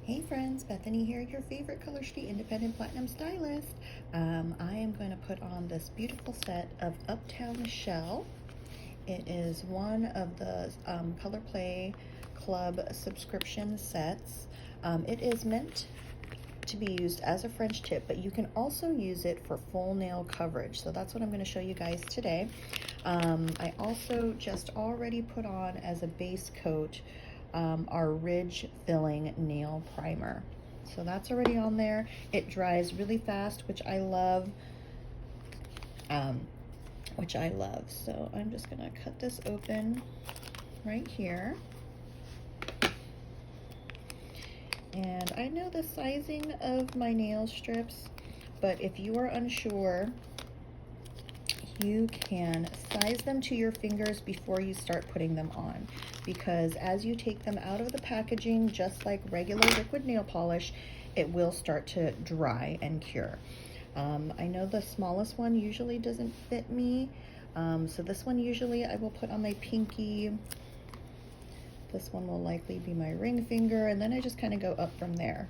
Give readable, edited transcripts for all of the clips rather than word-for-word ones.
Hey friends, Bethany here, your favorite Color Street Independent Platinum Stylist. I am going to put on this beautiful set of Uptown Shell. It is one of the Color Play Club subscription sets. It is meant to be used as a French tip, but you can also use it for full nail coverage. So that's what I'm going to show you guys today. I also just already put on as a base coat our Ridge Filling Nail Primer. So that's already on there. It dries really fast, which I love. So I'm just gonna cut this open right here. And I know the sizing of my nail strips, but if you are unsure, you can size them to your fingers before you start putting them on, because as you take them out of the packaging, just like regular liquid nail polish, it will start to dry and cure. I know the smallest one usually doesn't fit me, so this one usually I will put on my pinky. This one will likely be my ring finger, and then I just kind of go up from there.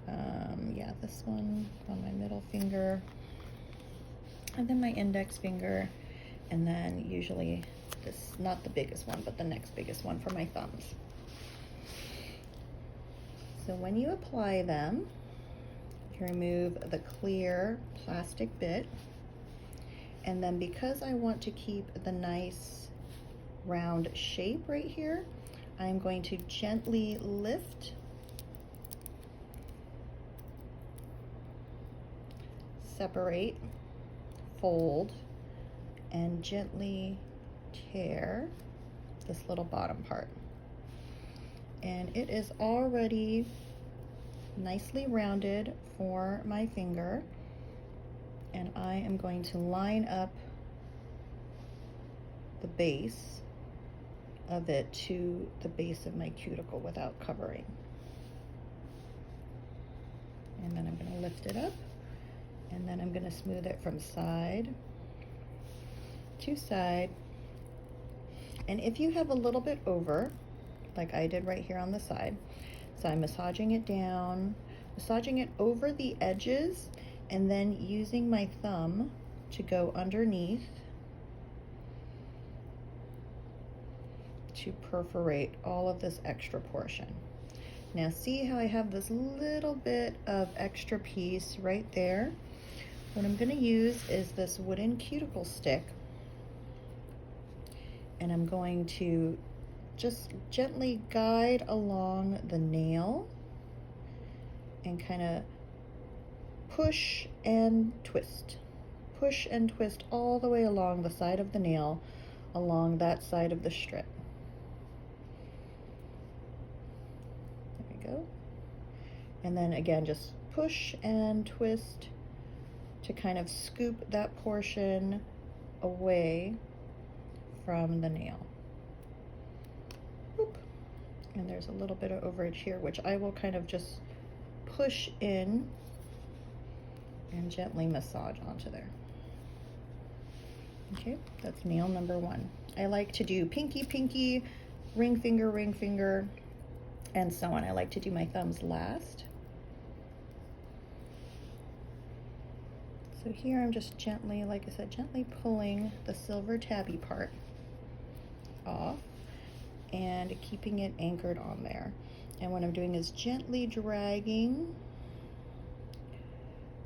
Yeah, this one on my middle finger, and then my index finger, and then usually this, not the biggest one, but the next biggest one for my thumbs. So when you apply them, you remove the clear plastic bit, and then because I want to keep the nice round shape right here, I'm going to gently lift, separate, fold, and gently tear this little bottom part. And it is already nicely rounded for my finger, and I am going to line up the base of it to the base of my cuticle without covering. And then I'm going to lift it up, and then I'm going to smooth it from side to side. And if you have a little bit over, like I did right here on the side, so I'm massaging it down, massaging it over the edges, and then using my thumb to go underneath to perforate all of this extra portion. Now see how I have this little bit of extra piece right there? What I'm going to use is this wooden cuticle stick, and I'm going to just gently guide along the nail and kind of push and twist. Push and twist all the way along the side of the nail, along that side of the strip. There we go. And then again, just push and twist to kind of scoop that portion away from the nail. Boop. And there's a little bit of overage here, which I will kind of just push in and gently massage onto there. Okay, that's nail number one. I like to do pinky, pinky, ring finger, and so on. I like to do my thumbs last. So here I'm just gently, like I said, gently pulling the silver tabby part off and keeping it anchored on there. And what I'm doing is gently dragging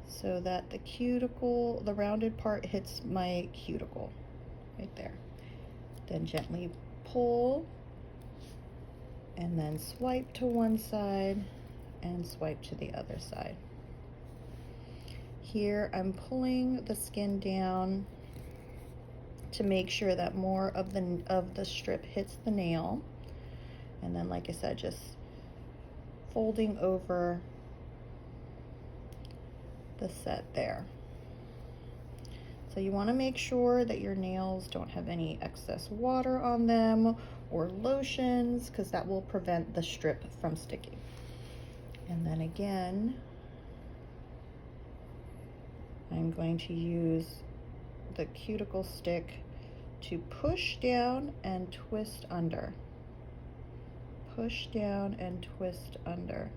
so that the cuticle, the rounded part, hits my cuticle right there. Then gently pull, and then swipe to one side and swipe to the other side. Here I'm pulling the skin down to make sure that more of the strip hits the nail, and then, like I said, just folding over the set there. So you want to make sure that your nails don't have any excess water on them or lotions, because that will prevent the strip from sticking. And then again, I'm going to use the cuticle stick to push down and twist under. push down and twist under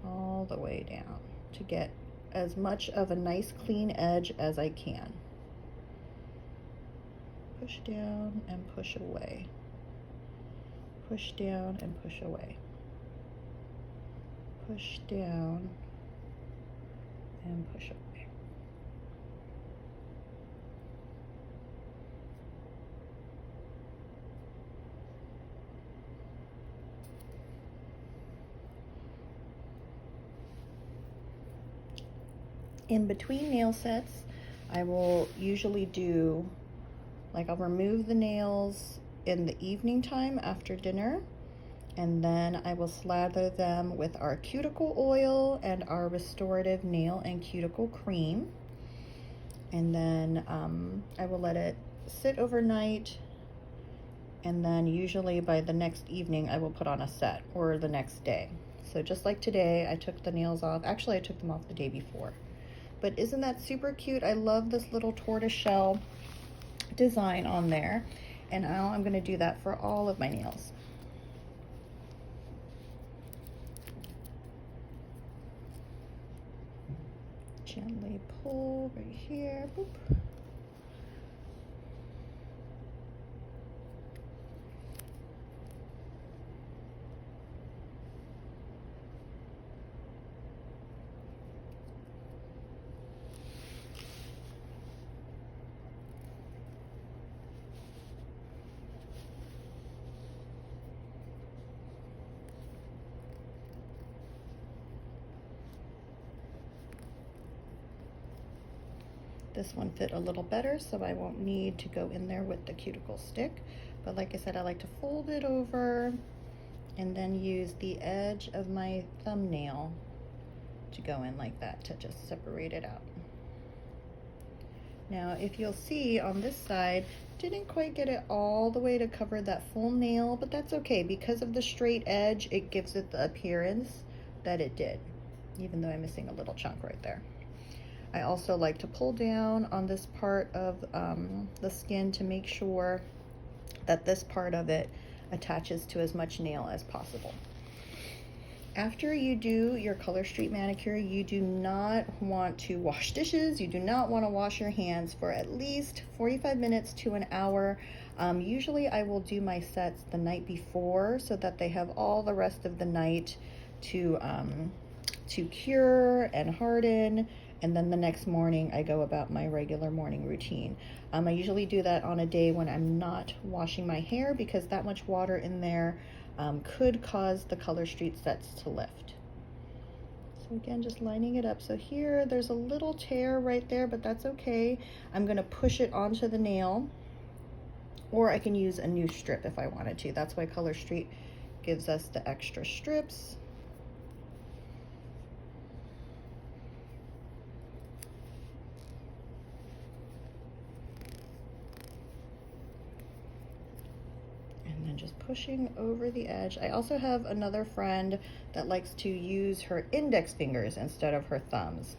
all the way down to get as much of a nice clean edge as I can. Push down and push away. Push down and push away. Push down and push away. In between nail sets, I will usually do, like, I'll remove the nails in the evening time after dinner, and then I will slather them with our cuticle oil and our restorative nail and cuticle cream. And then I will let it sit overnight, and then usually by the next evening I will put on a set, or the next day. So just like today, I took the nails off. Actually, I took them off the day before. But isn't that super cute? I love this little tortoise shell design on there. And now I'm gonna do that for all of my nails. Gently pull right here, boop. This one fit a little better, so I won't need to go in there with the cuticle stick. But like I said, I like to fold it over and then use the edge of my thumbnail to go in like that to just separate it out. Now, if you'll see on this side, didn't quite get it all the way to cover that full nail, but that's okay. Because of the straight edge, it gives it the appearance that it did, even though I'm missing a little chunk right there. I also like to pull down on this part of the skin to make sure that this part of it attaches to as much nail as possible. After you do your Color Street manicure, you do not want to wash dishes. You do not want to wash your hands for at least 45 minutes to an hour. Usually I will do my sets the night before so that they have all the rest of the night to cure and harden. And then the next morning I go about my regular morning routine. I usually do that on a day when I'm not washing my hair, because that much water in there could cause the Color Street sets to lift. So again, just lining it up. So here, there's a little tear right there, but that's okay. I'm gonna push it onto the nail, or I can use a new strip if I wanted to. That's why Color Street gives us the extra strips. Just pushing over the edge. I also have another friend that likes to use her index fingers instead of her thumbs.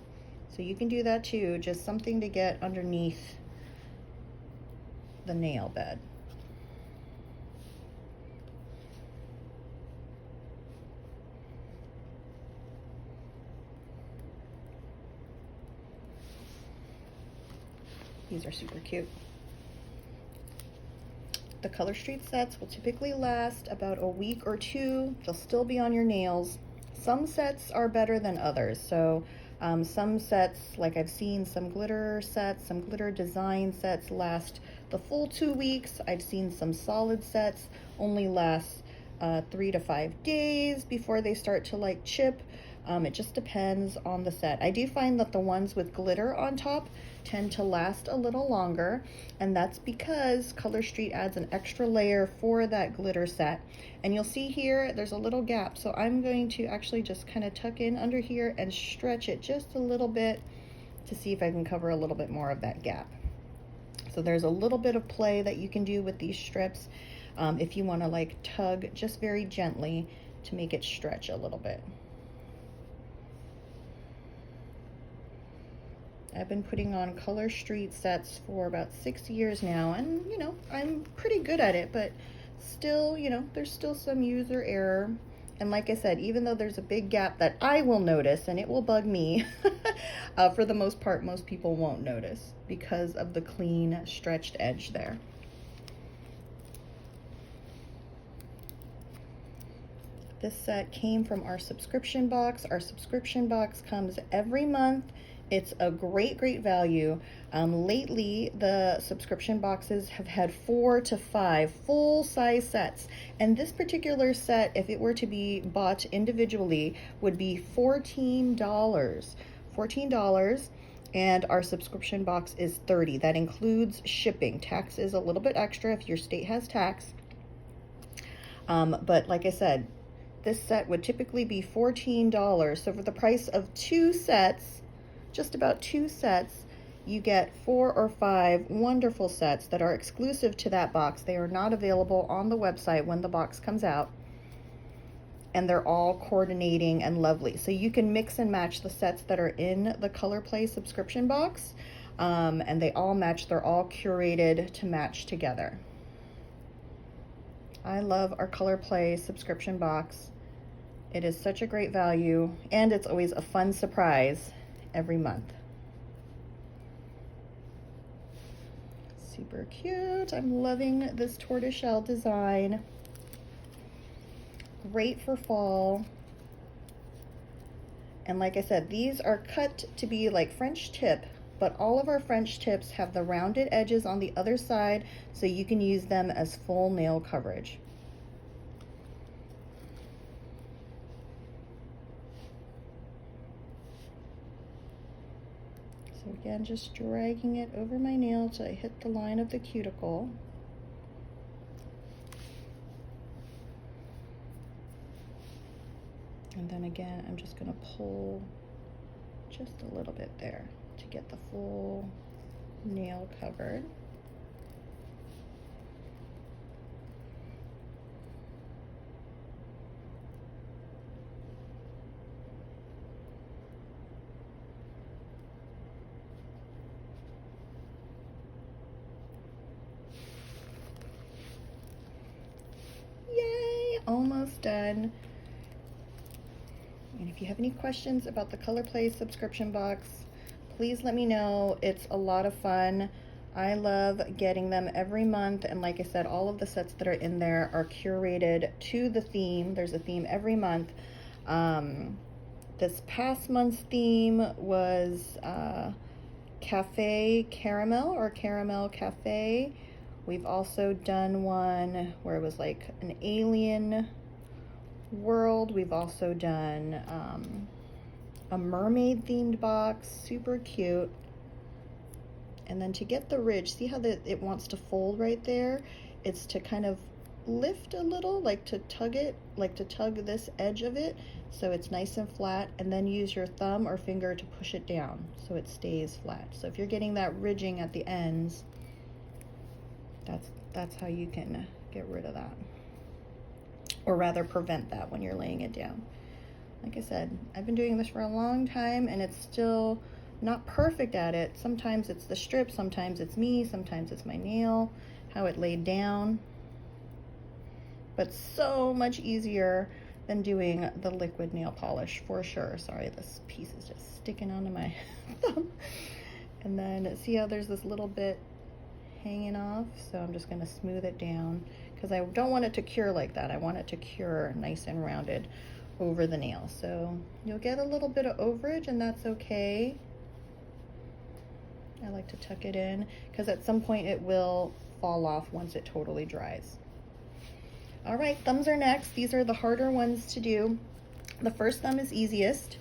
So you can do that too, just something to get underneath the nail bed. These are super cute. The Color Street sets will typically last about a week or two. They'll still be on your nails. Some sets are better than others. So some sets, like I've seen some glitter sets, some glitter design sets last the full 2 weeks. I've seen some solid sets only last 3 to 5 days before they start to like chip. It just depends on the set. I do find that the ones with glitter on top tend to last a little longer, and that's because Color Street adds an extra layer for that glitter set. And you'll see here, there's a little gap. So I'm going to actually just kind of tuck in under here and stretch it just a little bit to see if I can cover a little bit more of that gap. So there's a little bit of play that you can do with these strips if you want to like tug just very gently to make it stretch a little bit. I've been putting on Color Street sets for about 6 years now, and you know, I'm pretty good at it, but still, you know, there's still some user error. And like I said, even though there's a big gap that I will notice and it will bug me, for the most part, most people won't notice because of the clean stretched edge there. This set came from our subscription box. Our subscription box comes every month. It's a great, great value. Lately, the subscription boxes have had 4 to 5 full-size sets. And this particular set, if it were to be bought individually, would be $14. $14. And our subscription box is $30. That includes shipping. Tax is a little bit extra if your state has tax. But like I said, this set would typically be $14. So for the price of 2 sets, just about 2 sets, you get 4 or 5 wonderful sets that are exclusive to that box. They are not available on the website when the box comes out. And they're all coordinating and lovely. So you can mix and match the sets that are in the Color Play subscription box. And they all match. They're all curated to match together. I love our Color Play subscription box. It is such a great value, and it's always a fun surprise every month. Super cute. I'm loving this tortoiseshell design. Great for fall. And like I said, these are cut to be like French tip, but all of our French tips have the rounded edges on the other side, so you can use them as full nail coverage. So again, just dragging it over my nail till I hit the line of the cuticle. And then again, I'm just going to pull just a little bit there to get the full nail covered. Yay! Almost done. And if you have any questions about the Color Play subscription box, please let me know. It's a lot of fun. I love getting them every month, and like I said, all of the sets that are in there are curated to the theme. There's a theme every month. This past month's theme was Cafe Caramel, or Caramel Cafe. We've also done one where it was like an alien world. We've also done a mermaid themed box, super cute. And then to get the ridge, see how it wants to fold right there? It's to kind of lift a little, like to tug it, like to tug this edge of it so it's nice and flat, and then use your thumb or finger to push it down so it stays flat. So if you're getting that ridging at the ends, that's how you can get rid of that, or rather prevent that when you're laying it down. Like I said, I've been doing this for a long time and it's still not perfect at it. Sometimes it's the strip, sometimes it's me, sometimes it's my nail, how it laid down. But so much easier than doing the liquid nail polish, for sure. Sorry, this piece is just sticking onto my thumb. And then see how there's this little bit hanging off? So I'm just gonna smooth it down because I don't want it to cure like that. I want it to cure nice and rounded over the nail. So you'll get a little bit of overage, and that's okay. I like to tuck it in because at some point it will fall off once it totally dries. All right, thumbs are next. These are the harder ones to do. The first thumb is easiest.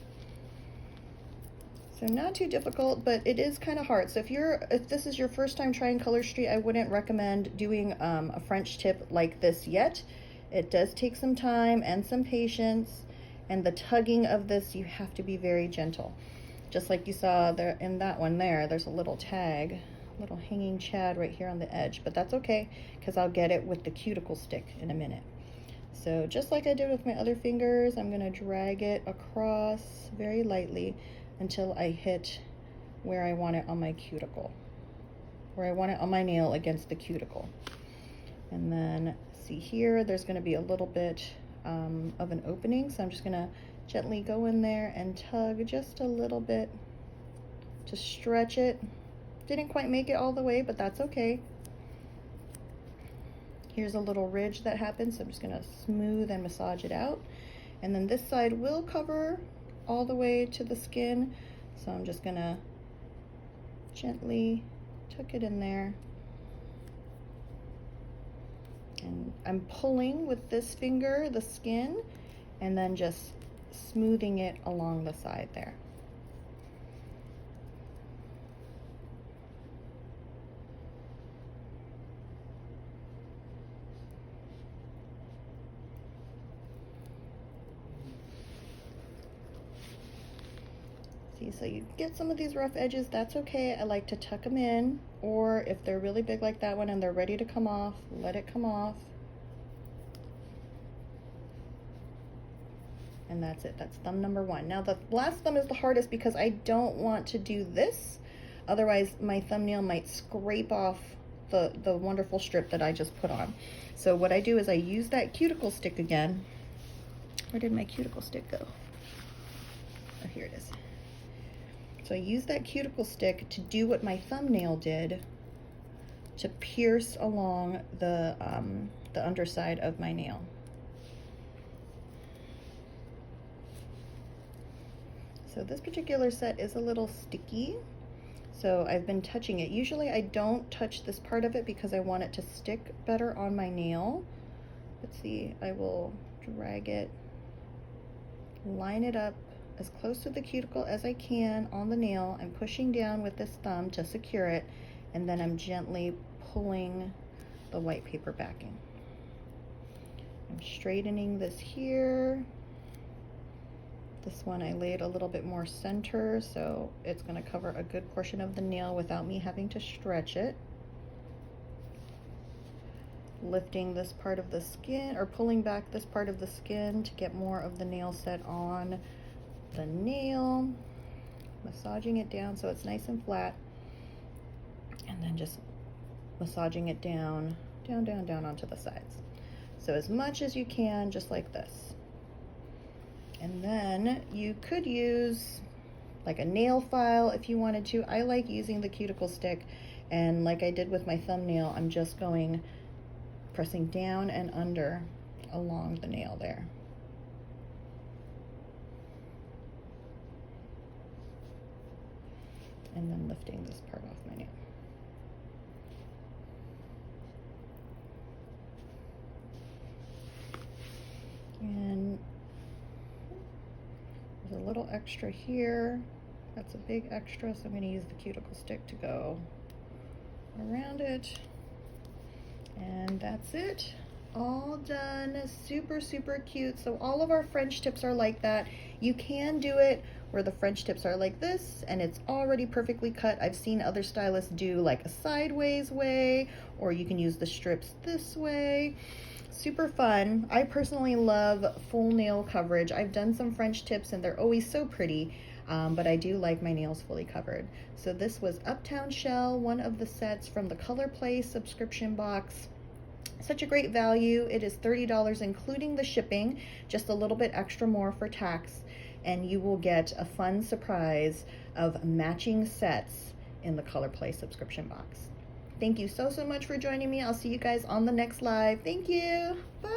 So not too difficult, but it is kind of hard. So if this is your first time trying Color Street, I wouldn't recommend doing a French tip like this yet. It does take some time and some patience, and the tugging of this, you have to be very gentle. Just like you saw there in that one there, there's a little tag, little hanging chad right here on the edge, but that's okay because I'll get it with the cuticle stick in a minute. So just like I did with my other fingers, I'm gonna drag it across very lightly until I hit where I want it on my cuticle, where I want it on my nail against the cuticle. And then see here, there's going to be a little bit of an opening, so I'm just going to gently go in there and tug just a little bit to stretch it. Didn't quite make it all the way, but that's okay. Here's a little ridge that happens, so I'm just going to smooth and massage it out. And then this side will cover all the way to the skin, so I'm just going to gently tuck it in there. And I'm pulling with this finger the skin and then just smoothing it along the side there. See, so you get some of these rough edges, that's okay. I like to tuck them in, or if they're really big like that one and they're ready to come off, let it come off. And that's it, that's thumb number one. Now the last thumb is the hardest because I don't want to do this, otherwise my thumbnail might scrape off the wonderful strip that I just put on. So what I do is I use that cuticle stick again. Where did my cuticle stick go? Oh, here it is. So I use that cuticle stick to do what my thumbnail did, to pierce along the underside of my nail. So this particular set is a little sticky, so I've been touching it. Usually I don't touch this part of it because I want it to stick better on my nail. Let's see, I will drag it, line it up as close to the cuticle as I can on the nail. I'm pushing down with this thumb to secure it, and then I'm gently pulling the white paper backing. I'm straightening this here. This one I laid a little bit more center, so it's going to cover a good portion of the nail without me having to stretch it. Lifting this part of the skin, or pulling back this part of the skin to get more of the nail set on the nail, massaging it down so it's nice and flat, and then just massaging it down onto the sides. So as much as you can, just like this. And then you could use like a nail file if you wanted to. I like using the cuticle stick, and like I did with my thumbnail, I'm just pressing down and under along the nail there. And then lifting this part off my nail. And there's a little extra here. That's a big extra, so I'm going to use the cuticle stick to go around it. And that's it. All done. Super, super cute. So all of our French tips are like that. You can do it where the French tips are like this and it's already perfectly cut. I've seen other stylists do like a sideways way, or you can use the strips this way. Super fun. I personally love full nail coverage. I've done some French tips and they're always so pretty, but I do like my nails fully covered. So this was Uptown Shell, one of the sets from the Color Play subscription box. Such a great value. It is $30 including the shipping, just a little bit extra more for tax, and you will get a fun surprise of matching sets in the Color Play subscription box. Thank you so much for joining me. I'll see you guys on the next live. Thank you. Bye.